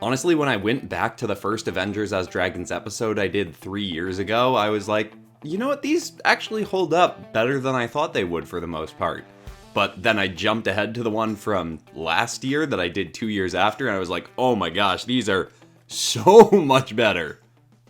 Honestly, when I went back to the first Avengers as Dragons episode I did 3 years ago, I was like, you know what, these actually hold up better than I thought they would for the most part. But then I jumped ahead to the one from last year that I did 2 years after, and I was like, oh my gosh, these are so much better.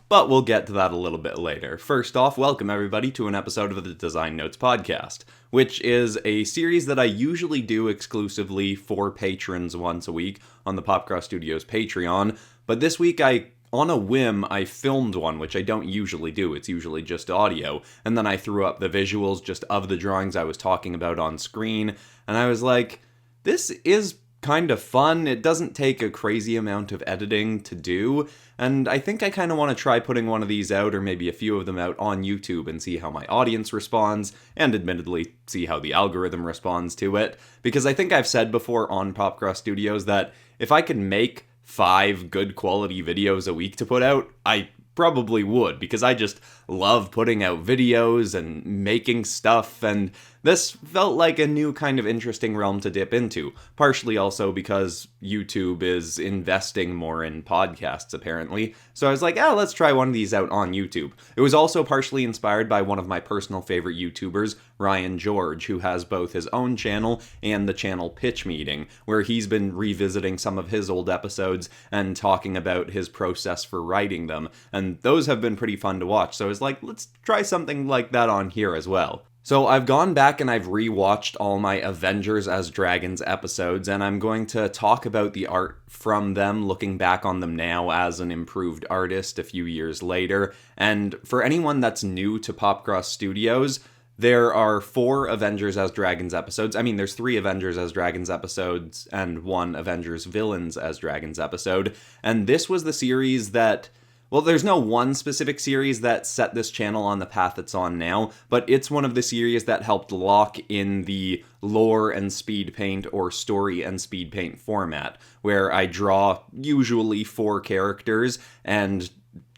But we'll get to that a little bit later. First off, welcome everybody to an episode of the Design Notes PopCast, which is a series that I usually do exclusively for patrons once a week on the PopCross Studios Patreon, but this week on a whim, I filmed one, which I don't usually do. It's usually just audio, and then I threw up the visuals just of the drawings I was talking about on screen, and I was like, this is kind of fun. It doesn't take a crazy amount of editing to do, and I think I kind of want to try putting one of these out, or maybe a few of them out on YouTube and see how my audience responds, and admittedly see how the algorithm responds to it, because I think I've said before on PopCross Studios that if I could make 5 good quality videos a week to put out, I probably would, because I just love putting out videos and making stuff, and this felt like a new kind of interesting realm to dip into, partially also because YouTube is investing more in podcasts apparently, so I was like, let's try one of these out on YouTube. It was also partially inspired by one of my personal favorite YouTubers, Ryan George, who has both his own channel and the channel Pitch Meeting, where he's been revisiting some of his old episodes and talking about his process for writing them, and those have been pretty fun to watch, so I was like, let's try something like that on here as well. So I've gone back and I've rewatched all my Avengers as Dragons episodes, and I'm going to talk about the art from them, looking back on them now as an improved artist a few years later. And for anyone that's new to PopCross Studios, there are 4 Avengers as Dragons episodes. I mean, there's 3 Avengers as Dragons episodes and 1 Avengers Villains as Dragons episode. And this was the series that... well, there's no one specific series that set this channel on the path it's on now, but it's one of the series that helped lock in the lore and speed paint or story and speed paint format, where I draw usually 4 characters and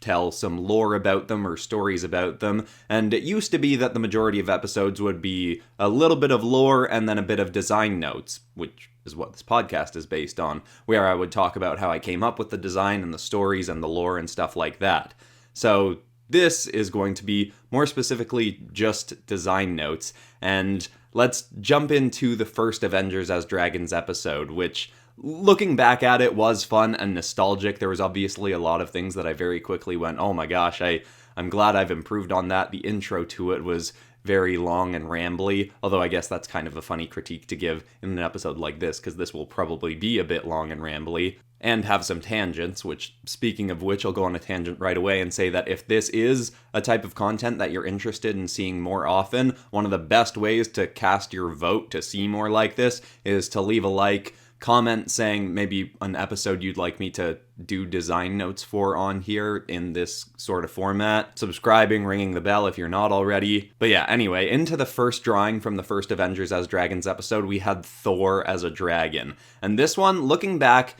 tell some lore about them or stories about them, and it used to be that the majority of episodes would be a little bit of lore and then a bit of design notes, which is what this podcast is based on, where I would talk about how I came up with the design and the stories and the lore and stuff like that. So this is going to be more specifically just design notes, and let's jump into the first Avengers as Dragons episode, which, looking back at it, was fun and nostalgic. There was obviously a lot of things that I very quickly went, oh my gosh, I'm glad I've improved on that. The intro to it was very long and rambly, although I guess that's kind of a funny critique to give in an episode like this, because this will probably be a bit long and rambly, and have some tangents, which, speaking of which, I'll go on a tangent right away and say that if this is a type of content that you're interested in seeing more often, one of the best ways to cast your vote to see more like this is to leave a like, comment saying maybe an episode you'd like me to do design notes for on here in this sort of format, subscribing, ringing the bell if you're not already. But yeah, anyway, into the first drawing from the first Avengers as Dragons episode, we had Thor as a dragon. And this one, looking back,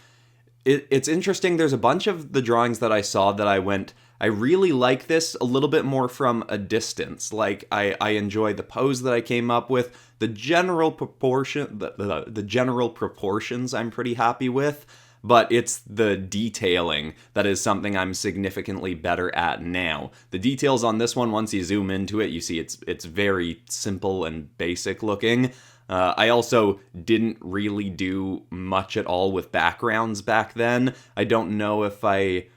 it's interesting. There's a bunch of the drawings that I saw that I went, I really like this a little bit more from a distance. Like, I enjoy the pose that I came up with. The general the general proportions I'm pretty happy with, but it's the detailing that is something I'm significantly better at now. The details on this one, once you zoom into it, you see it's very simple and basic looking. I also didn't really do much at all with backgrounds back then. I don't know if I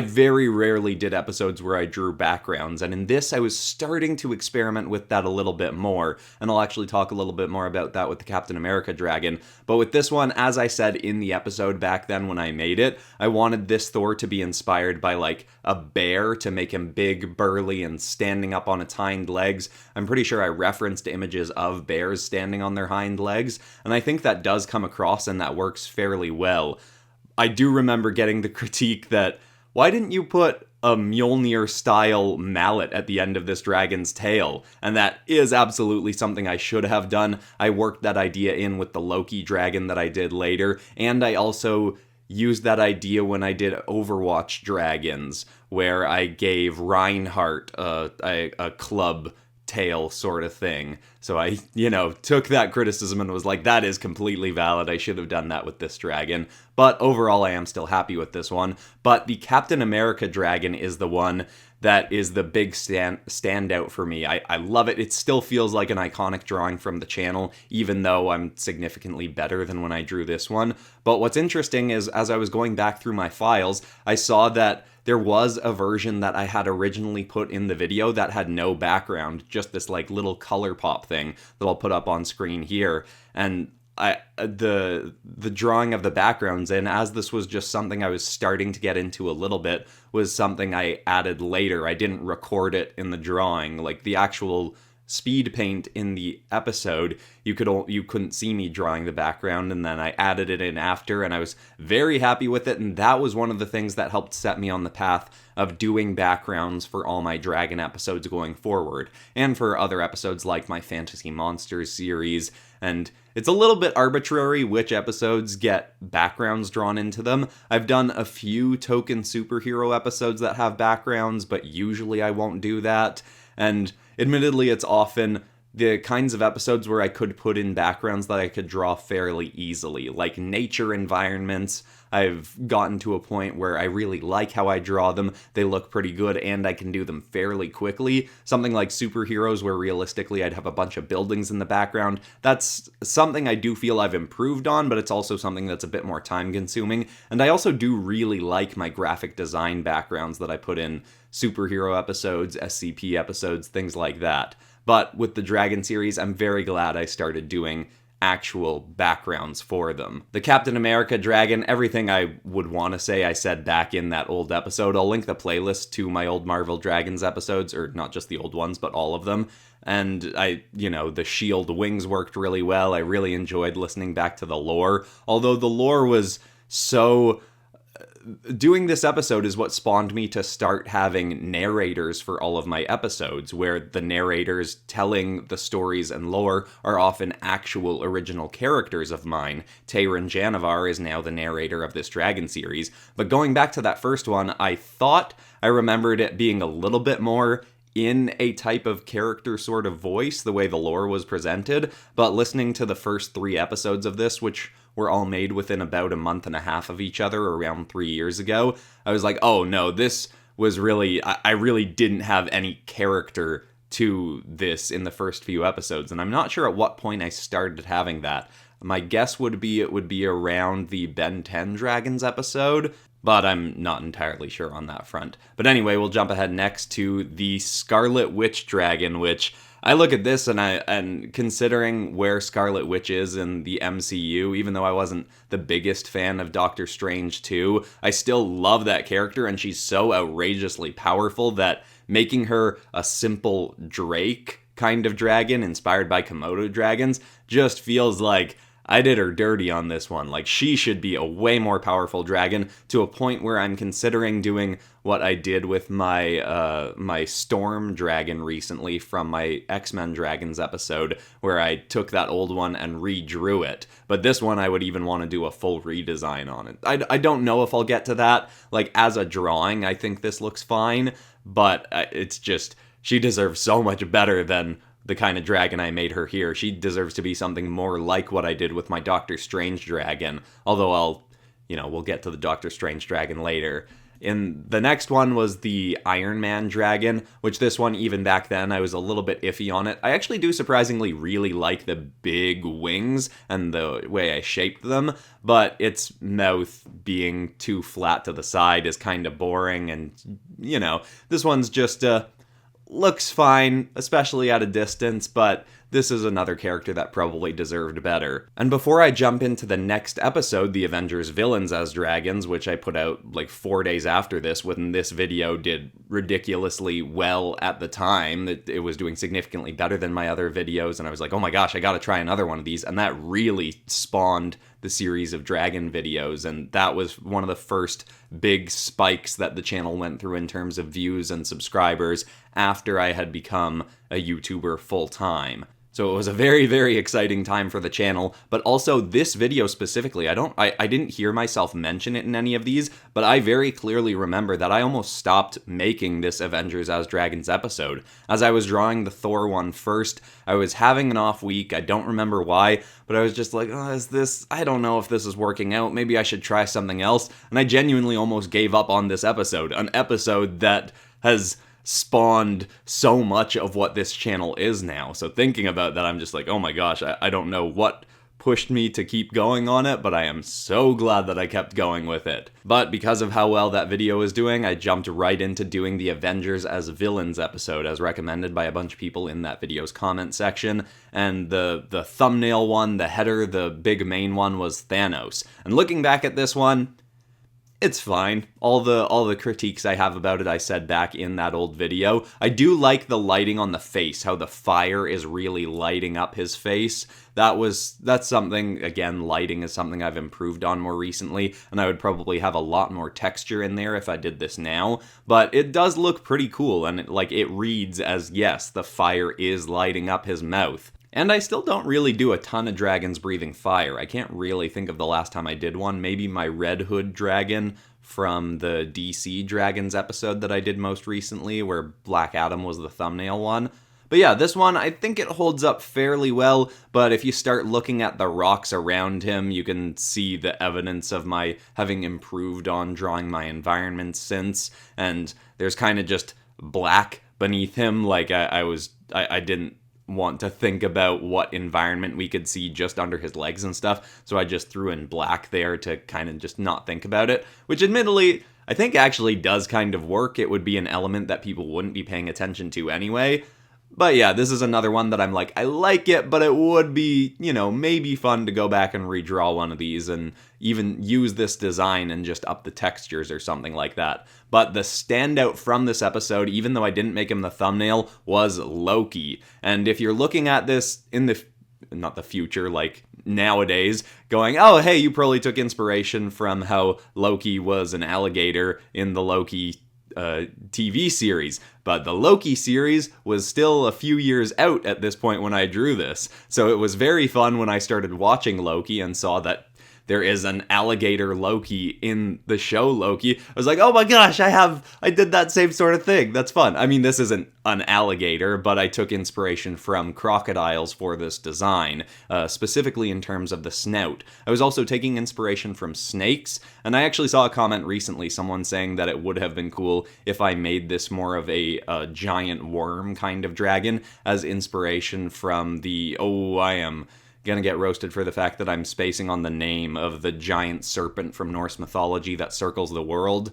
very rarely did episodes where I drew backgrounds, and in this I was starting to experiment with that a little bit more, and I'll actually talk a little bit more about that with the Captain America dragon. But with this one, as I said in the episode back then when I made it, I wanted this Thor to be inspired by like a bear, to make him big, burly, and standing up on its hind legs. I'm pretty sure I referenced images of bears standing on their hind legs, and I think that does come across and that works fairly well. I do remember getting the critique that, why didn't you put a Mjolnir-style mallet at the end of this dragon's tail? And that is absolutely something I should have done. I worked that idea in with the Loki dragon that I did later, and I also used that idea when I did Overwatch dragons, where I gave Reinhardt a club tail sort of thing. So I, took that criticism and was like, that is completely valid. I should have done that with this dragon. But overall, I am still happy with this one. But the Captain America dragon is the one that is the big standout for me. I love it. It still feels like an iconic drawing from the channel, even though I'm significantly better than when I drew this one. But what's interesting is, as I was going back through my files, I saw that there was a version that I had originally put in the video that had no background, just this like little color pop thing that I'll put up on screen here. And the drawing of the backgrounds, and as this was just something I was starting to get into a little bit, was something I added later. I didn't record it in the drawing. Like the actual speed paint in the episode, you couldn't see me drawing the background, and then I added it in after, and I was very happy with it. And that was one of the things that helped set me on the path of doing backgrounds for all my dragon episodes going forward, and for other episodes like my Fantasy Monsters series. And it's a little bit arbitrary which episodes get backgrounds drawn into them. I've done a few token superhero episodes that have backgrounds, but usually I won't do that. And admittedly, it's often the kinds of episodes where I could put in backgrounds that I could draw fairly easily, like nature environments. I've gotten to a point where I really like how I draw them. They look pretty good, and I can do them fairly quickly. Something like superheroes, where realistically I'd have a bunch of buildings in the background. That's something I do feel I've improved on, but it's also something that's a bit more time-consuming. And I also do really like my graphic design backgrounds that I put in superhero episodes, SCP episodes, things like that. But with the Dragon series, I'm very glad I started doing actual backgrounds for them. The Captain America dragon, everything I would want to say I said back in that old episode. I'll link the playlist to my old Marvel Dragons episodes, or not just the old ones, but all of them. And the shield wings worked really well. I really enjoyed listening back to the lore, although the lore was so... Doing this episode is what spawned me to start having narrators for all of my episodes, where the narrators telling the stories and lore are often actual original characters of mine. Tayron Janivar is now the narrator of this Dragon series, but going back to that first one, I thought I remembered it being a little bit more in a type of character sort of voice, the way the lore was presented, but listening to the first 3 episodes of this, which were all made within about a month and a half of each other, around 3 years ago, I was like, oh no, this was really, I really didn't have any character to this in the first few episodes, and I'm not sure at what point I started having that. My guess would be it would be around the Ben 10 Dragons episode, but I'm not entirely sure on that front. But anyway, we'll jump ahead next to the Scarlet Witch Dragon, which I look at this and considering where Scarlet Witch is in the MCU, even though I wasn't the biggest fan of Doctor Strange 2, I still love that character, and she's so outrageously powerful that making her a simple Drake kind of dragon inspired by Komodo dragons just feels like I did her dirty on this one. Like, she should be a way more powerful dragon, to a point where I'm considering doing what I did with my my Storm Dragon recently from my X-Men Dragons episode, where I took that old one and redrew it. But this one, I would even want to do a full redesign on it. I don't know if I'll get to that. Like, as a drawing, I think this looks fine, but it's just, she deserves so much better than the kind of dragon I made her here. She deserves to be something more like what I did with my Doctor Strange dragon, although we'll get to the Doctor Strange dragon later. In the next one was the Iron Man dragon, which this one, even back then, I was a little bit iffy on it. I actually do surprisingly really like the big wings and the way I shaped them, but its mouth being too flat to the side is kind of boring, and, this one's just looks fine, especially at a distance, but this is another character that probably deserved better. And before I jump into the next episode, the Avengers Villains as Dragons, which I put out like 4 days after this, when this video did ridiculously well at the time, that it was doing significantly better than my other videos, and I was like, oh my gosh, I gotta try another one of these, and that really spawned the series of Dragon videos, and that was one of the first big spikes that the channel went through in terms of views and subscribers after I had become a YouTuber full-time. So it was a very, very exciting time for the channel, but also this video specifically, I didn't hear myself mention it in any of these, but I very clearly remember that I almost stopped making this Avengers as Dragons episode. As I was drawing the Thor one first, I was having an off week, I don't remember why, but I was just like, oh, I don't know if this is working out, maybe I should try something else, and I genuinely almost gave up on this episode, an episode that has spawned so much of what this channel is now. So thinking about that, I'm just like, oh my gosh, I don't know what pushed me to keep going on it, but I am so glad that I kept going with it. But because of how well that video is doing, I jumped right into doing the Avengers as Villains episode, as recommended by a bunch of people in that video's comment section. And the thumbnail one, the header, the big main one was Thanos. And looking back at this one, it's fine. All the critiques I have about it I said back in that old video. I do like the lighting on the face, how the fire is really lighting up his face. That's something, again, lighting is something I've improved on more recently, and I would probably have a lot more texture in there if I did this now, but it does look pretty cool, and it reads as, yes, the fire is lighting up his mouth. And I still don't really do a ton of dragons breathing fire. I can't really think of the last time I did one. Maybe my Red Hood dragon from the DC Dragons episode that I did most recently, where Black Adam was the thumbnail one. But yeah, this one, I think it holds up fairly well, but if you start looking at the rocks around him, you can see the evidence of my having improved on drawing my environment since, and there's kind of just black beneath him, like I didn't want to think about what environment we could see just under his legs and stuff, so I just threw in black there to kind of just not think about it, which admittedly, I think actually does kind of work. It would be an element that people wouldn't be paying attention to anyway. But yeah, this is another one that I'm like, I like it, but it would be, maybe fun to go back and redraw one of these and even use this design and just up the textures or something like that. But the standout from this episode, even though I didn't make him the thumbnail, was Loki. And if you're looking at this in not the future, like nowadays, going, oh, hey, you probably took inspiration from how Loki was an alligator in the Loki TV series, but the Loki series was still a few years out at this point when I drew this, so it was very fun when I started watching Loki and saw that there is an alligator Loki in the show Loki. I was like, oh my gosh, I did that same sort of thing. That's fun. I mean, this isn't an alligator, but I took inspiration from crocodiles for this design, specifically in terms of the snout. I was also taking inspiration from snakes, and I actually saw a comment recently, someone saying that it would have been cool if I made this more of a giant worm kind of dragon as inspiration from I am gonna get roasted for the fact that I'm spacing on the name of the giant serpent from Norse mythology that circles the world.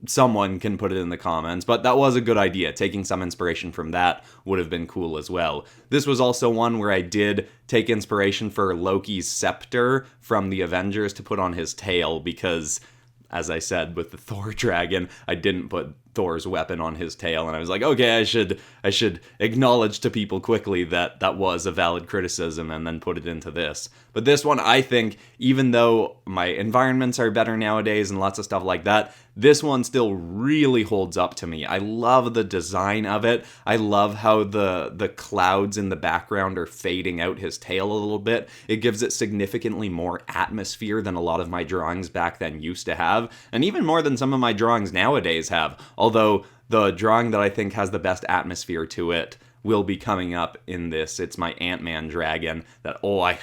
Someone can put it in the comments, but that was a good idea. Taking some inspiration from that would have been cool as well. This was also one where I did take inspiration for Loki's scepter from the Avengers to put on his tail because, as I said, with the Thor dragon, I didn't put Thor's weapon on his tail, and I was like, okay, I should acknowledge to people quickly that that was a valid criticism and then put it into this. But this one, I think, even though my environments are better nowadays and lots of stuff like that, this one still really holds up to me. I love the design of it. I love how the clouds in the background are fading out his tail a little bit. It gives it significantly more atmosphere than a lot of my drawings back then used to have, and even more than some of my drawings nowadays have. Although the drawing that I think has the best atmosphere to it will be coming up in this. It's my Ant-Man dragon that, I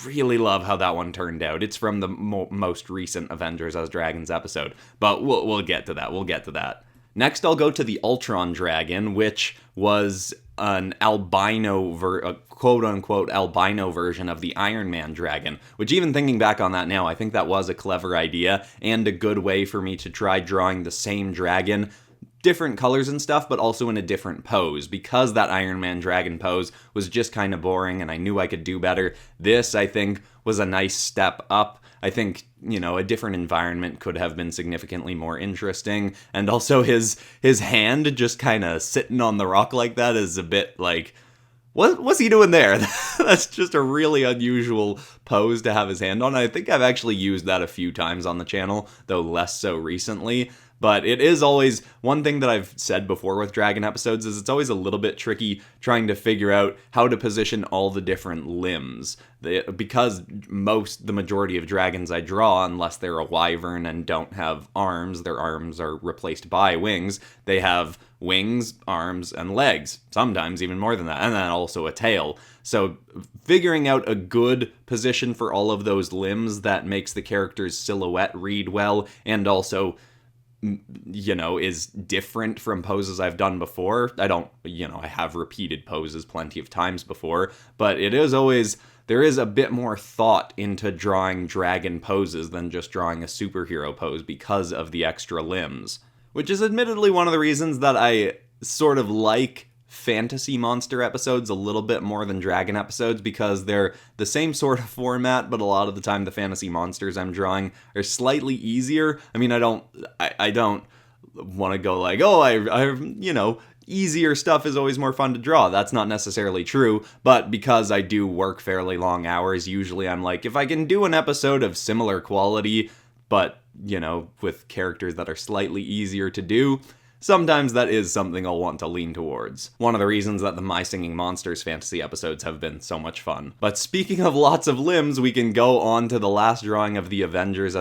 really love how that one turned out. It's from the most recent Avengers as Dragons episode, but we'll get to that. Next, I'll go to the Ultron Dragon, which was an quote-unquote albino version of the Iron Man dragon, which, even thinking back on that now, I think that was a clever idea and a good way for me to try drawing the same dragon, different colors and stuff, but also in a different pose, because that Iron Man dragon pose was just kind of boring and I knew I could do better. This, I think, was a nice step up. I think, a different environment could have been significantly more interesting, and also his hand just kind of sitting on the rock like that is a bit like, what's he doing there? That's just a really unusual pose to have his hand on. I think I've actually used that a few times on the channel, though less so recently. But it is always, one thing that I've said before with Dragon episodes is it's always a little bit tricky trying to figure out how to position all the different limbs. Because the majority of dragons I draw, unless they're a wyvern and don't have arms, their arms are replaced by wings, they have wings, arms, and legs. Sometimes even more than that, and then also a tail. So figuring out a good position for all of those limbs that makes the character's silhouette read well, and also, is different from poses I've done before. I have repeated poses plenty of times before, but there is a bit more thought into drawing dragon poses than just drawing a superhero pose because of the extra limbs. Which is admittedly one of the reasons that I sort of like fantasy monster episodes a little bit more than dragon episodes, because they're the same sort of format, but a lot of the time the fantasy monsters I'm drawing are slightly easier. I mean, I don't want to go like, easier stuff is always more fun to draw. That's not necessarily true, but because I do work fairly long hours, usually I'm like, if I can do an episode of similar quality, but, with characters that are slightly easier to do, sometimes that is something I'll want to lean towards. One of the reasons that the My Singing Monsters fantasy episodes have been so much fun. But speaking of lots of limbs, we can go on to the last drawing of the Avengers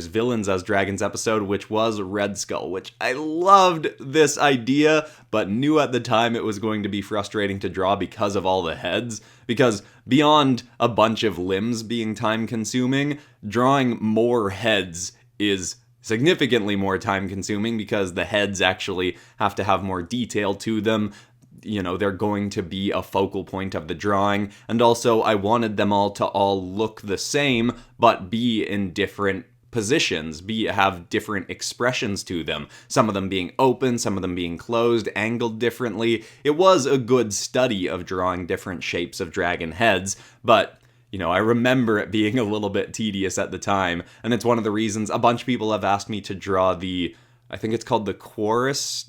Villains as Dragons episode, which was Red Skull, which I loved this idea, but knew at the time it was going to be frustrating to draw because of all the heads. Because beyond a bunch of limbs being time consuming, drawing more heads is significantly more time consuming because the heads actually have to have more detail to them. They're going to be a focal point of the drawing. And also, I wanted them all to look the same, but be in different positions, have different expressions to them. Some of them being open, some of them being closed, angled differently. It was a good study of drawing different shapes of dragon heads, but I remember it being a little bit tedious at the time, and it's one of the reasons a bunch of people have asked me to draw I think it's called the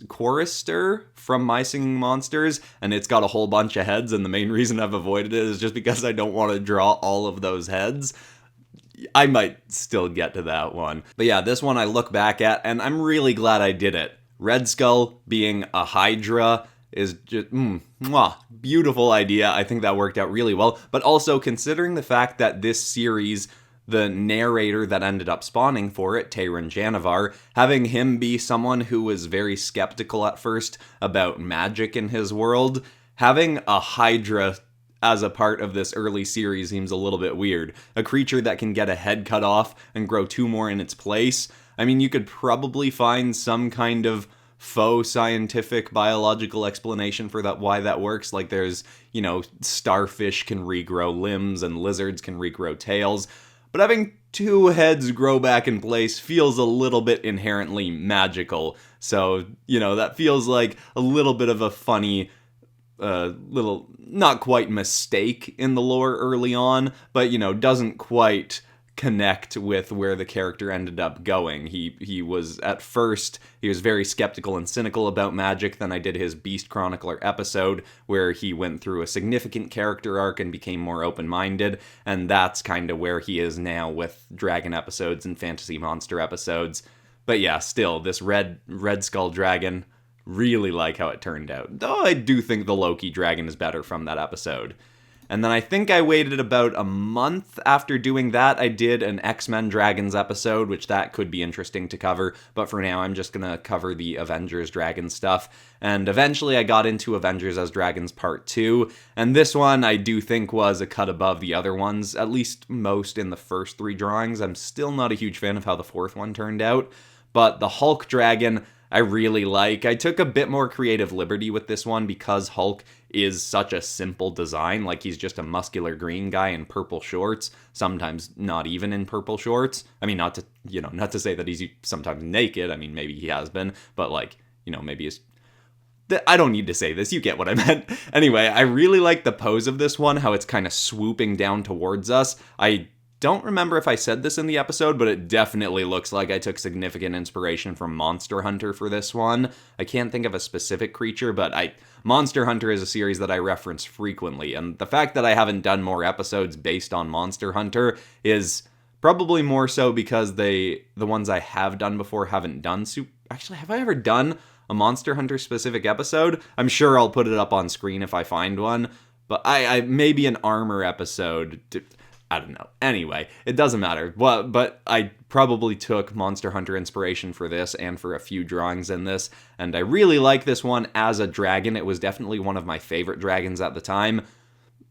Chorister from My Singing Monsters, and it's got a whole bunch of heads, and the main reason I've avoided it is just because I don't want to draw all of those heads. I might still get to that one. But yeah, this one I look back at, and I'm really glad I did it. Red Skull being a Hydra is just, beautiful idea. I think that worked out really well. But also, considering the fact that this series, the narrator that ended up spawning for it, Tayron Janivar, having him be someone who was very skeptical at first about magic in his world, having a Hydra as a part of this early series seems a little bit weird. A creature that can get a head cut off and grow two more in its place. I mean, you could probably find some kind of faux scientific biological explanation for why that works. Like there's, starfish can regrow limbs and lizards can regrow tails. But having two heads grow back in place feels a little bit inherently magical. So, that feels like a little bit of a funny little, not quite mistake in the lore early on, but, doesn't quite connect with where the character ended up going. He was, at first, he was very skeptical and cynical about magic. Then I did his Beast Chronicler episode, where he went through a significant character arc and became more open-minded, and that's kind of where he is now with Dragon episodes and Fantasy Monster episodes. But yeah, still, this Red Skull Dragon, really like how it turned out. Though I do think the Loki Dragon is better from that episode. And then I think I waited about a month after doing that. I did an X-Men Dragons episode, which that could be interesting to cover. But for now, I'm just going to cover the Avengers Dragons stuff. And eventually I got into Avengers as Dragons Part 2. And this one I do think was a cut above the other ones, at least most in the first three drawings. I'm still not a huge fan of how the fourth one turned out. But the Hulk Dragon I really like. I took a bit more creative liberty with this one because Hulk is such a simple design. Like, he's just a muscular green guy in purple shorts, sometimes not even in purple shorts. I mean, not to say that he's sometimes naked. I mean, maybe he has been, but maybe he's... I don't need to say this, you get what I meant. Anyway, I really like the pose of this one, how it's kind of swooping down towards us. I don't remember if I said this in the episode, but it definitely looks like I took significant inspiration from Monster Hunter for this one. I can't think of a specific creature, but Monster Hunter is a series that I reference frequently, and the fact that I haven't done more episodes based on Monster Hunter is Probably more so because the ones I have done before haven't done Actually, have I ever done a Monster Hunter specific episode? I'm sure I'll put it up on screen if I find one, but I maybe an armor episode. I don't know. Anyway, it doesn't matter. But I probably took Monster Hunter inspiration for this and for a few drawings in this, and I really like this one as a dragon. It was definitely one of my favorite dragons at the time,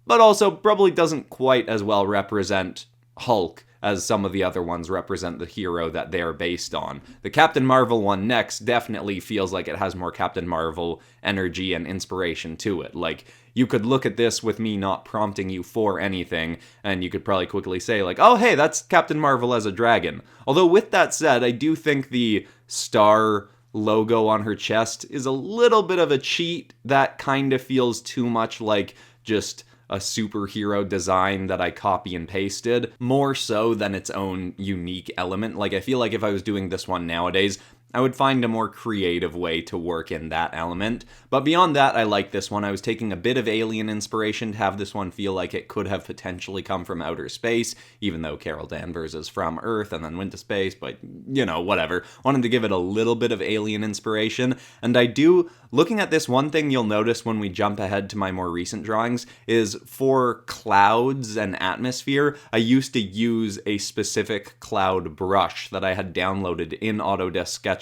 but also probably doesn't quite as well represent Hulk as some of the other ones represent the hero that they're based on. The Captain Marvel one next definitely feels like it has more Captain Marvel energy and inspiration to it. Like, you could look at this with me not prompting you for anything, and you could probably quickly say, like, oh, hey, that's Captain Marvel as a dragon. Although, with that said, I do think the star logo on her chest is a little bit of a cheat. That kind of feels too much like just a superhero design that I copy and pasted, more so than its own unique element. Like, I feel like if I was doing this one nowadays, I would find a more creative way to work in that element. But beyond that, I like this one. I was taking a bit of alien inspiration to have this one feel like it could have potentially come from outer space, even though Carol Danvers is from Earth and then went to space, but, you know, whatever. Wanted to give it a little bit of alien inspiration. And I do, looking at this, one thing you'll notice when we jump ahead to my more recent drawings is for clouds and atmosphere, I used to use a specific cloud brush that I had downloaded in Autodesk Sketchbook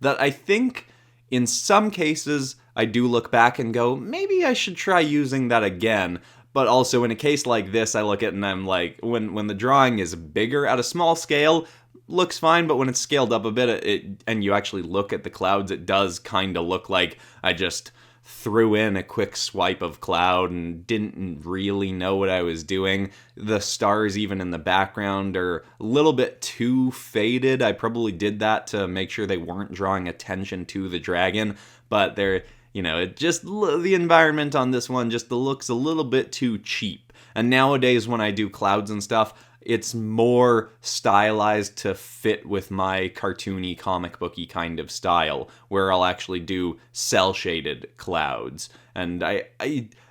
that I think in some cases I do look back and go, maybe I should try using that again. But also in a case like this, I look at it and I'm like, when the drawing is bigger at a small scale, looks fine, but when it's scaled up a bit, and you actually look at the clouds, it does kind of look like I just threw in a quick swipe of cloud and didn't really know what I was doing. The stars even in the background are a little bit too faded. I probably did that to make sure they weren't drawing attention to the dragon, but they're, you know, it just, the environment on this one just looks a little bit too cheap. And nowadays when I do clouds and stuff, it's more stylized to fit with my cartoony, comic booky kind of style, where I'll actually do cel-shaded clouds. And I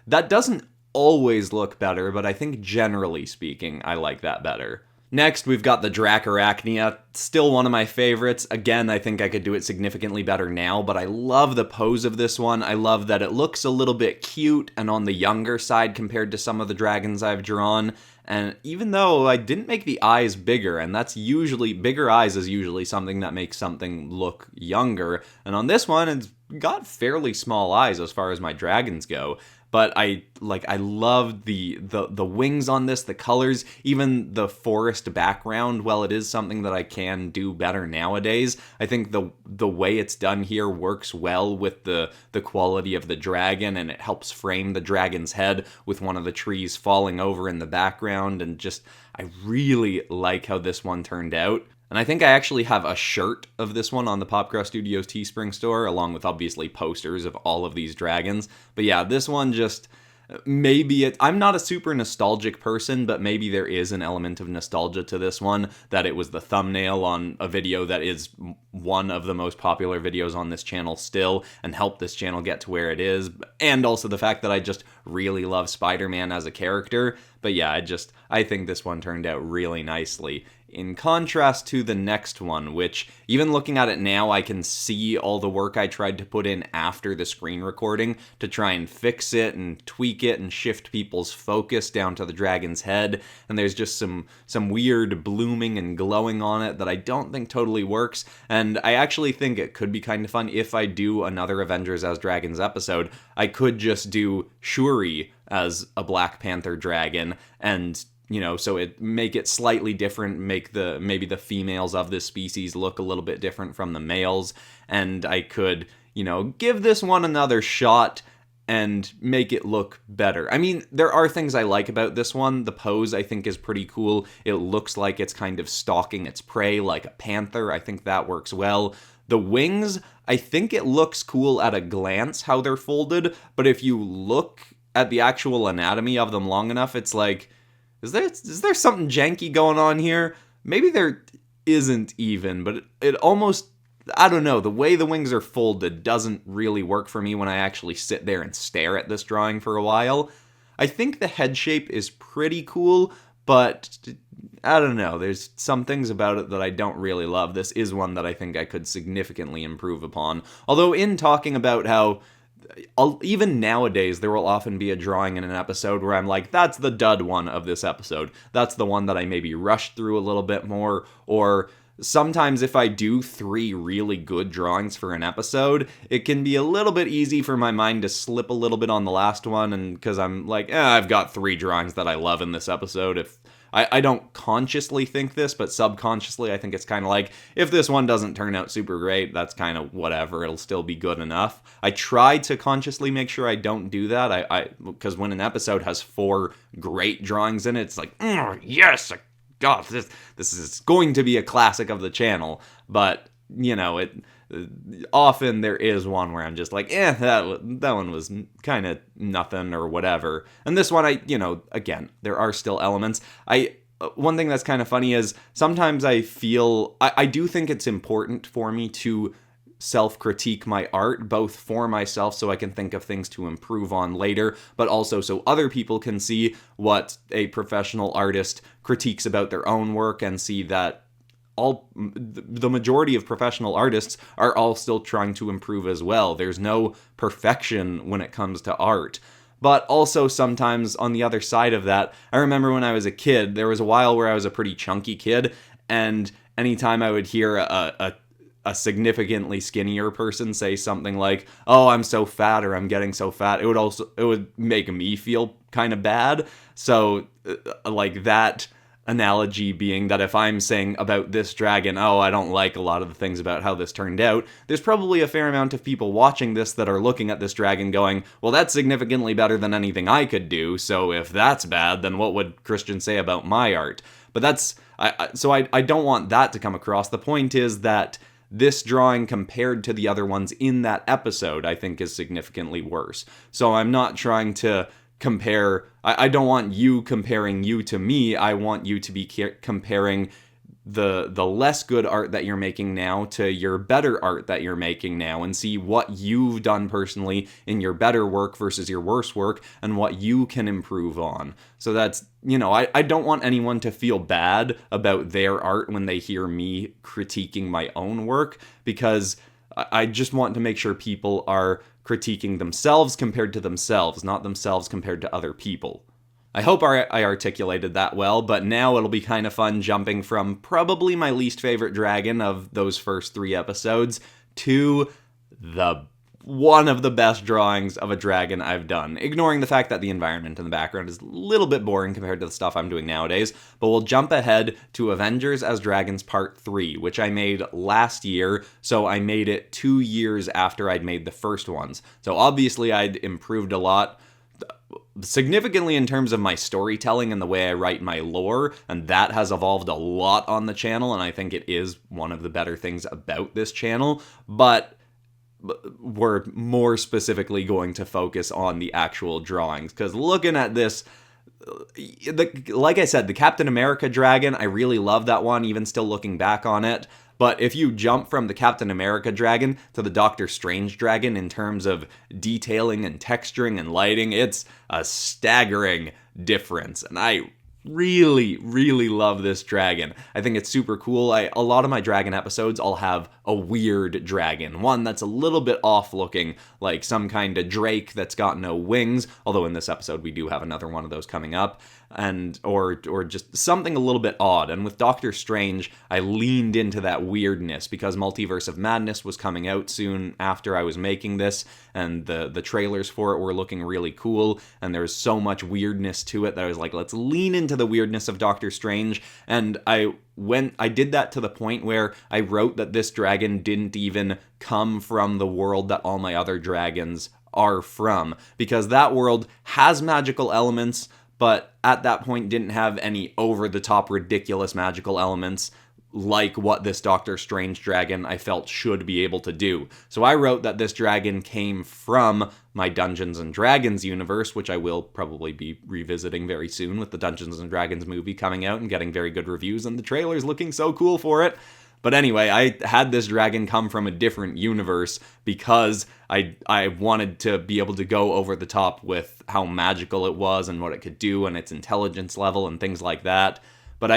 that doesn't always look better, but I think generally speaking, I like that better. Next, we've got the Drakkarnia, still one of my favorites. Again, I think I could do it significantly better now, but I love the pose of this one. I love that it looks a little bit cute and on the younger side compared to some of the dragons I've drawn. And even though I didn't make the eyes bigger, and that's usually, bigger eyes is usually something that makes something look younger, and on this one, it's got fairly small eyes as far as my dragons go. But I love the wings on this, the colors, even the forest background. While it is something that I can do better nowadays, I think the way it's done here works well with the quality of the dragon, and it helps frame the dragon's head with one of the trees falling over in the background, and just, I really like how this one turned out. And I think I actually have a shirt of this one on the PopCross Studios Teespring store, along with obviously posters of all of these dragons. But yeah, this one just, I'm not a super nostalgic person, but maybe there is an element of nostalgia to this one, that it was the thumbnail on a video that is one of the most popular videos on this channel still, and helped this channel get to where it is, and also the fact that I just really love Spider-Man as a character. But yeah, I think this one turned out really nicely. In contrast to the next one, which, even looking at it now, I can see all the work I tried to put in after the screen recording to try and fix it and tweak it and shift people's focus down to the dragon's head, and there's just some weird blooming and glowing on it that I don't think totally works, and I actually think it could be kind of fun if I do another Avengers as Dragons episode. I could just do Shuri as a Black Panther dragon, and you know, so make it slightly different, make maybe the females of this species look a little bit different from the males, and I could, you know, give this one another shot and make it look better. I mean, there are things I like about this one. The pose, I think, is pretty cool. It looks like it's kind of stalking its prey like a panther. I think that works well. The wings, I think it looks cool at a glance how they're folded, but if you look at the actual anatomy of them long enough, it's like, is there something janky going on here? Maybe there isn't even, but it almost, I don't know, the way the wings are folded doesn't really work for me when I actually sit there and stare at this drawing for a while. I think the head shape is pretty cool, but I don't know, there's some things about it that I don't really love. This is one that I think I could significantly improve upon. Although in talking about how even nowadays, there will often be a drawing in an episode where I'm like, that's the dud one of this episode. That's the one that I maybe rushed through a little bit more. Or sometimes if I do 3 really good drawings for an episode, it can be a little bit easy for my mind to slip a little bit on the last one. And because I'm like, I've got 3 drawings that I love in this episode. If I don't consciously think this, but subconsciously I think it's kind of like, if this one doesn't turn out super great, that's kind of whatever, it'll still be good enough. I try to consciously make sure I don't do that, because when an episode has 4 great drawings in it, it's like, yes, God, this is going to be a classic of the channel, but, often there is one where I'm just like, that one was kind of nothing or whatever. And this one, again, there are still elements. One thing that's kind of funny is sometimes I feel, I do think it's important for me to self-critique my art, both for myself so I can think of things to improve on later, but also so other people can see what a professional artist critiques about their own work and see that the majority of professional artists are all still trying to improve as well. There's no perfection when it comes to art. But also sometimes on the other side of that, I remember when I was a kid, there was a while where I was a pretty chunky kid, and anytime I would hear a significantly skinnier person say something like, "Oh, I'm so fat," or "I'm getting so fat," it would make me feel kind of bad. So like that analogy being that if I'm saying about this dragon, I don't like a lot of the things about how this turned out, there's probably a fair amount of people watching this that are looking at this dragon going, well, that's significantly better than anything I could do, so if that's bad, then what would Christian say about my art? But I don't want that to come across. The point is that this drawing compared to the other ones in that episode, I think is significantly worse. So I'm not trying to compare, I don't want you comparing you to me, I want you to be comparing the less good art that you're making now to your better art that you're making now, and see what you've done personally in your better work versus your worse work, and what you can improve on. So that's, I don't want anyone to feel bad about their art when they hear me critiquing my own work, because I just want to make sure people are critiquing themselves compared to themselves, not themselves compared to other people. I hope I articulated that well, but now it'll be kind of fun jumping from probably my least favorite dragon of those first 3 episodes to one of the best drawings of a dragon I've done, ignoring the fact that the environment in the background is a little bit boring compared to the stuff I'm doing nowadays, but we'll jump ahead to Avengers as Dragons Part 3, which I made last year, so I made it 2 years after I'd made the first ones. So obviously I'd improved a lot, significantly in terms of my storytelling and the way I write my lore, and that has evolved a lot on the channel, and I think it is one of the better things about this channel, but we're more specifically going to focus on the actual drawings, because looking at this, like I said, the Captain America dragon, I really love that one, even still looking back on it. But if you jump from the Captain America dragon to the Doctor Strange dragon in terms of detailing and texturing and lighting, it's a staggering difference. And I really, really love this dragon. I think it's super cool. A lot of my dragon episodes, I'll have a weird dragon. One that's a little bit off looking, like some kind of drake that's got no wings, although in this episode we do have another one of those coming up, and or just something a little bit odd. And with Doctor Strange, I leaned into that weirdness because Multiverse of Madness was coming out soon after I was making this, and the trailers for it were looking really cool, and there was so much weirdness to it that I was like, let's lean into the weirdness of Doctor Strange. And I did that to the point where I wrote that this dragon didn't even come from the world that all my other dragons are from, because that world has magical elements, but at that point didn't have any over-the-top ridiculous magical elements like what this Doctor Strange dragon I felt should be able to do. So I wrote that this dragon came from my Dungeons & Dragons universe, which I will probably be revisiting very soon with the Dungeons & Dragons movie coming out and getting very good reviews, and the trailer's looking so cool for it. But anyway, I had this dragon come from a different universe because I wanted to be able to go over the top with how magical it was and what it could do and its intelligence level and things like that. But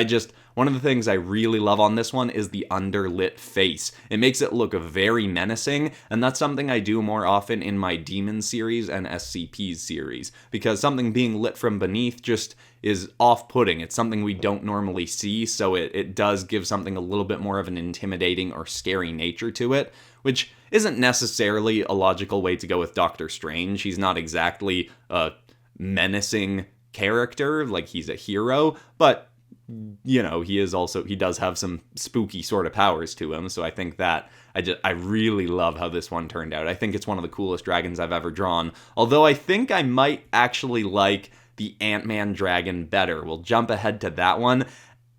one of the things I really love on this one is the underlit face. It makes it look very menacing, and that's something I do more often in my Demon series and SCPs series, because something being lit from beneath just is off-putting. It's something we don't normally see, so it does give something a little bit more of an intimidating or scary nature to it, which isn't necessarily a logical way to go with Doctor Strange. He's not exactly a menacing character, like he's a hero, but he does have some spooky sort of powers to him, so I think that I really love how this one turned out. I think it's one of the coolest dragons I've ever drawn, although I think I might actually like the Ant-Man dragon better. We'll jump ahead to that one.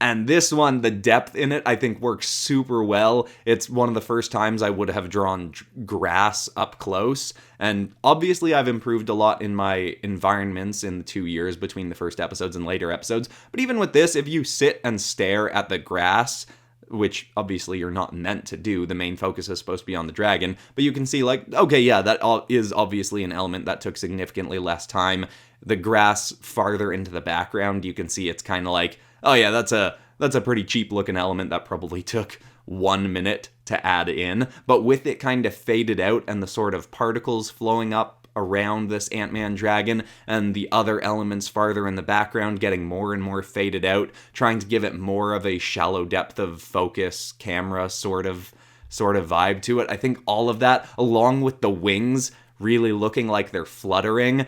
And this one, the depth in it, I think works super well. It's one of the first times I would have drawn grass up close. And obviously I've improved a lot in my environments in the 2 years between the first episodes and later episodes. But even with this, if you sit and stare at the grass, which obviously you're not meant to do, the main focus is supposed to be on the dragon, but you can see okay, yeah, that is obviously an element that took significantly less time. The grass farther into the background, you can see it's kind of like, oh yeah, that's a pretty cheap looking element that probably took 1 minute to add in, but with it kind of faded out and the sort of particles flowing up around this Ant-Man dragon and the other elements farther in the background getting more and more faded out, trying to give it more of a shallow depth of focus camera sort of vibe to it. I think all of that, along with the wings really looking like they're fluttering.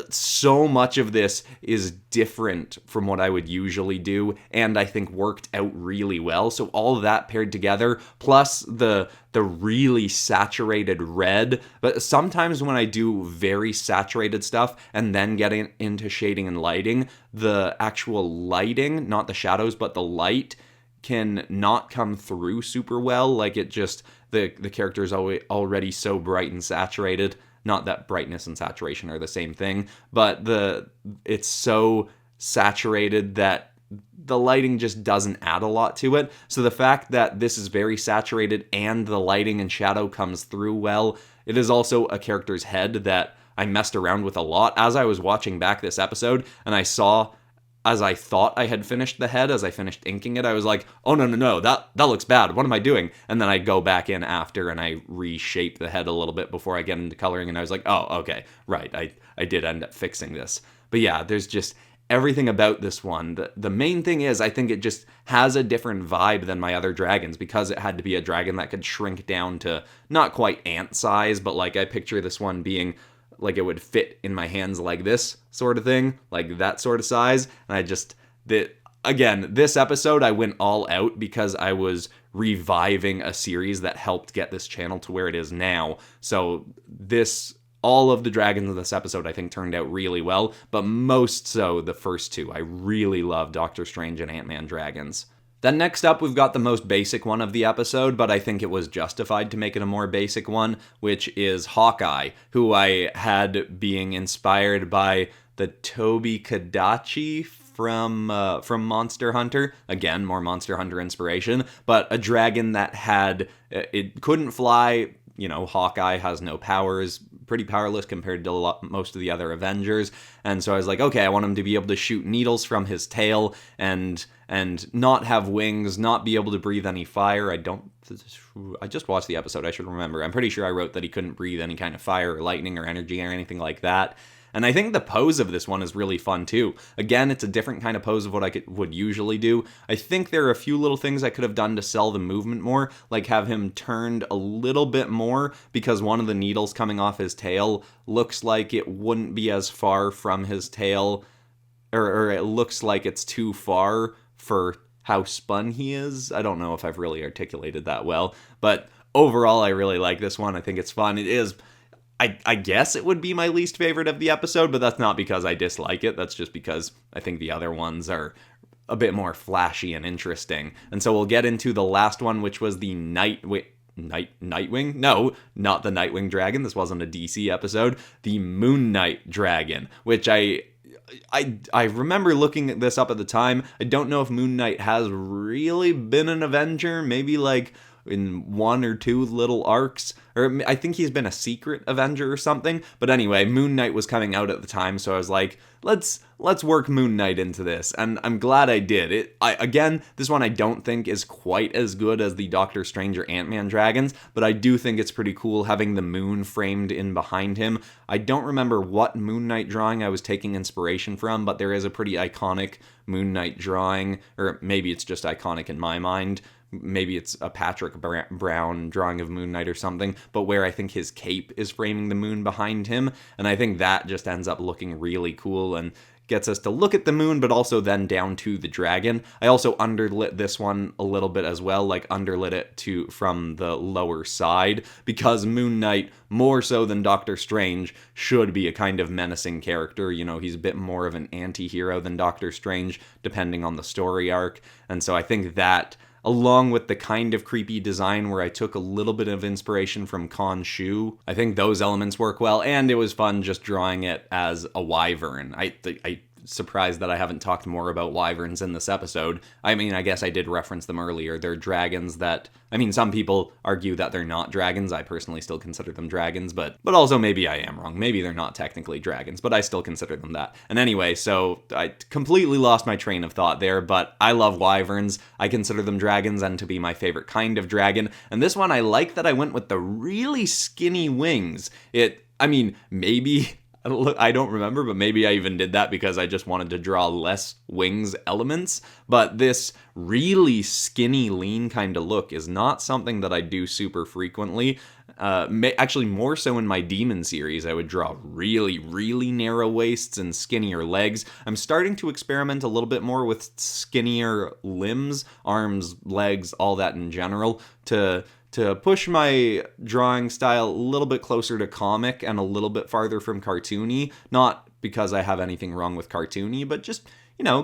So much of this is different from what I would usually do, and I think worked out really well. So all of that paired together, plus the really saturated red. But sometimes when I do very saturated stuff and then get into shading and lighting, the actual lighting, not the shadows, but the light, can not come through super well. Like it just, the character is already so bright and saturated. Not that brightness and saturation are the same thing, but it's so saturated that the lighting just doesn't add a lot to it. So the fact that this is very saturated and the lighting and shadow comes through well, it is also a character's head that I messed around with a lot. As I was watching back this episode and I saw, as I thought I had finished the head, as I finished inking it, I was like, oh, no, that looks bad. What am I doing? And then I go back in after and I reshape the head a little bit before I get into coloring, and I was like, oh, okay, right, I did end up fixing this. But yeah, there's just everything about this one. The main thing is, I think it just has a different vibe than my other dragons, because it had to be a dragon that could shrink down to not quite ant size, but like I picture this one being like it would fit in my hands like this sort of thing, like that sort of size. And this episode I went all out because I was reviving a series that helped get this channel to where it is now. So all of the dragons in this episode I think turned out really well, but most so the first two. I really love Doctor Strange and Ant-Man dragons. Then next up, we've got the most basic one of the episode, but I think it was justified to make it a more basic one, which is Hawkeye, who I had being inspired by the Toby Kadachi from Monster Hunter. Again, more Monster Hunter inspiration, but a dragon that it couldn't fly. Hawkeye has no powers, pretty powerless compared to most of the other Avengers. And so I was like, okay, I want him to be able to shoot needles from his tail and not have wings, not be able to breathe any fire. I just watched the episode, I should remember. I'm pretty sure I wrote that he couldn't breathe any kind of fire or lightning or energy or anything like that. And I think the pose of this one is really fun too. Again, it's a different kind of pose of what I would usually do. I think there are a few little things I could have done to sell the movement more, like have him turned a little bit more, because one of the needles coming off his tail looks like it wouldn't be as far from his tail, or it looks like it's too far for how spun he is. I don't know if I've really articulated that well, but overall I really like this one. I think it's fun. It is... I guess it would be my least favorite of the episode, but that's not because I dislike it. That's just because I think the other ones are a bit more flashy and interesting. And so we'll get into the last one, which was the Nightwing? No, not the Nightwing dragon. This wasn't a DC episode. The Moon Knight dragon, which I I remember looking this up at the time. I don't know if Moon Knight has really been an Avenger, maybe like in one or two little arcs, or I think he's been a secret Avenger or something. But anyway, Moon Knight was coming out at the time, so I was like, let's work Moon Knight into this, and I'm glad I did. Again, this one I don't think is quite as good as the Doctor Strange or Ant-Man dragons, but I do think it's pretty cool having the moon framed in behind him. I don't remember what Moon Knight drawing I was taking inspiration from, but there is a pretty iconic Moon Knight drawing, or maybe it's just iconic in my mind. Maybe it's a Patrick Brown drawing of Moon Knight or something, but where I think his cape is framing the moon behind him, and I think that just ends up looking really cool and gets us to look at the moon, but also then down to the dragon. I also underlit this one a little bit as well, like underlit it from the lower side, because Moon Knight, more so than Doctor Strange, should be a kind of menacing character. You know, he's a bit more of an anti-hero than Doctor Strange, depending on the story arc, and so I think that, along with the kind of creepy design where I took a little bit of inspiration from Khonshu, I think those elements work well, and it was fun just drawing it as a wyvern. I surprised that I haven't talked more about wyverns in this episode. I mean, I guess I did reference them earlier. They're dragons that, I mean, some people argue that they're not dragons. I personally still consider them dragons, but also maybe I am wrong. Maybe they're not technically dragons, but I still consider them that. And anyway, so I completely lost my train of thought there, but I love wyverns. I consider them dragons and to be my favorite kind of dragon. And this one, I like that I went with the really skinny wings. Maybe I don't remember, but maybe I even did that because I just wanted to draw less wings elements. But this really skinny, lean kind of look is not something that I do super frequently. Actually, more so in my Demon series, I would draw really, really narrow waists and skinnier legs. I'm starting to experiment a little bit more with skinnier limbs, arms, legs, all that in general, to push my drawing style a little bit closer to comic and a little bit farther from cartoony. Not because I have anything wrong with cartoony, but just,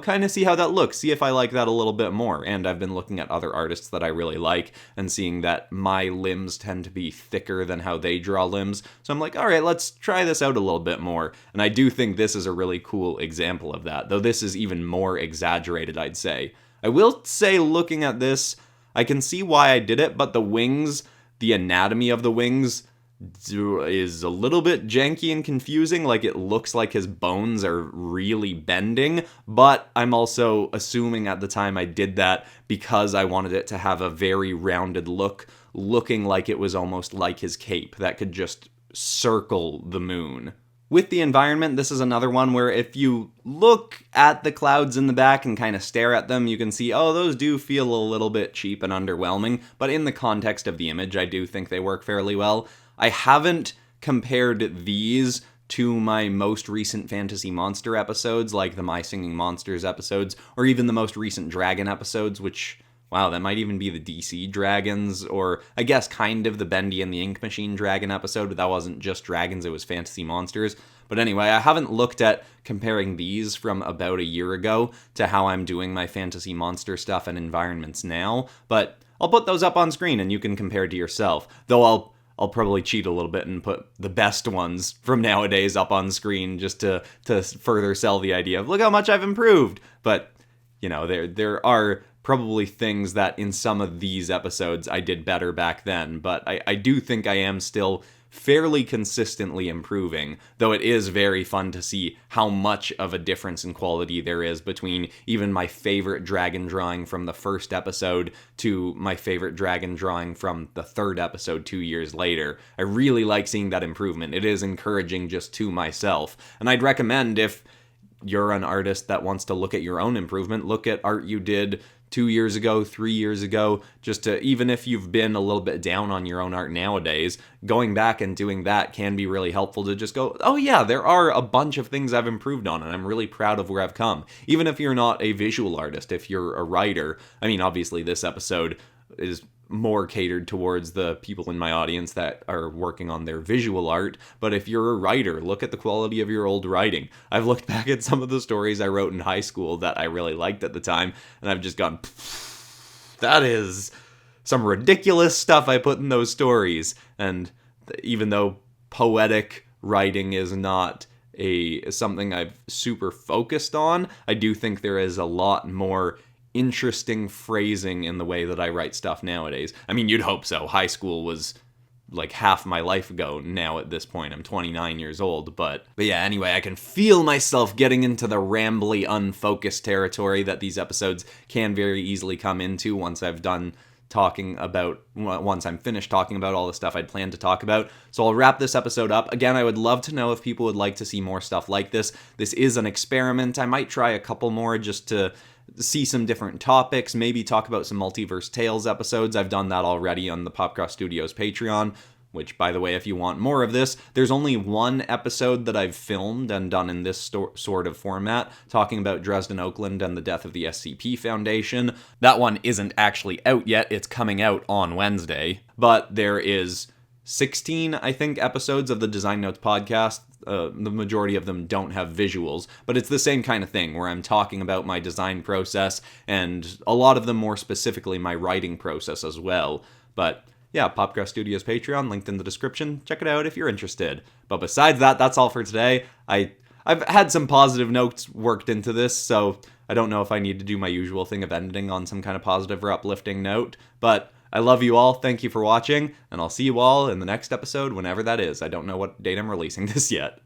kind of see how that looks, see if I like that a little bit more. And I've been looking at other artists that I really like and seeing that my limbs tend to be thicker than how they draw limbs. So I'm like, all right, let's try this out a little bit more. And I do think this is a really cool example of that, though this is even more exaggerated, I'd say. I will say, looking at this, I can see why I did it, but the wings, the anatomy of the wings is a little bit janky and confusing. Like, it looks like his bones are really bending, but I'm also assuming at the time I did that because I wanted it to have a very rounded look, looking like it was almost like his cape that could just circle the moon. With the environment, this is another one where if you look at the clouds in the back and kind of stare at them, you can see, oh, those do feel a little bit cheap and underwhelming, but in the context of the image, I do think they work fairly well. I haven't compared these to my most recent Fantasy Monster episodes, like the My Singing Monsters episodes, or even the most recent Dragon episodes, which, wow, that might even be the DC Dragons, or I guess kind of the Bendy and the Ink Machine Dragon episode, but that wasn't just dragons, it was Fantasy Monsters. But anyway, I haven't looked at comparing these from about a year ago to how I'm doing my Fantasy Monster stuff and environments now, but I'll put those up on screen and you can compare to yourself, though I'll probably cheat a little bit and put the best ones from nowadays up on screen just to further sell the idea of, look how much I've improved. But, there are probably things that in some of these episodes I did better back then, but I do think I am still fairly consistently improving, though it is very fun to see how much of a difference in quality there is between even my favorite dragon drawing from the first episode to my favorite dragon drawing from the third episode 2 years later. I really like seeing that improvement. It is encouraging just to myself, and I'd recommend, if you're an artist that wants to look at your own improvement, look at art you did 2 years ago, 3 years ago, just to, even if you've been a little bit down on your own art nowadays, going back and doing that can be really helpful to just go, oh yeah, there are a bunch of things I've improved on, and I'm really proud of where I've come. Even if you're not a visual artist, if you're a writer, I mean, obviously this episode is more catered towards the people in my audience that are working on their visual art, but if you're a writer, look at the quality of your old writing. I've looked back at some of the stories I wrote in high school that I really liked at the time, and I've just gone, that is some ridiculous stuff I put in those stories. And even though poetic writing is not something I've super focused on. I do think there is a lot more interesting phrasing in the way that I write stuff nowadays. I mean, you'd hope so. High school was like half my life ago now at this point. I'm 29 years old, but yeah, anyway, I can feel myself getting into the rambly, unfocused territory that these episodes can very easily come into once I'm finished talking about all the stuff I'd planned to talk about. So I'll wrap this episode up. Again, I would love to know if people would like to see more stuff like this. This is an experiment. I might try a couple more just to see some different topics, maybe talk about some Multiverse Tales episodes. I've done that already on the PopCross Studios Patreon, which, by the way, if you want more of this, there's only one episode that I've filmed and done in this sort of format, talking about Dresden, Oakland, and the death of the SCP Foundation. That one isn't actually out yet. It's coming out on Wednesday. But there is 16, I think, episodes of the Design Notes podcast. The majority of them don't have visuals, but it's the same kind of thing where I'm talking about my design process, and a lot of them more specifically my writing process as well. But yeah, PopCross Studios Patreon, linked in the description. Check it out if you're interested. But besides that, that's all for today. I've had some positive notes worked into this, so I don't know if I need to do my usual thing of ending on some kind of positive or uplifting note, but I love you all, thank you for watching, and I'll see you all in the next episode, whenever that is. I don't know what date I'm releasing this yet.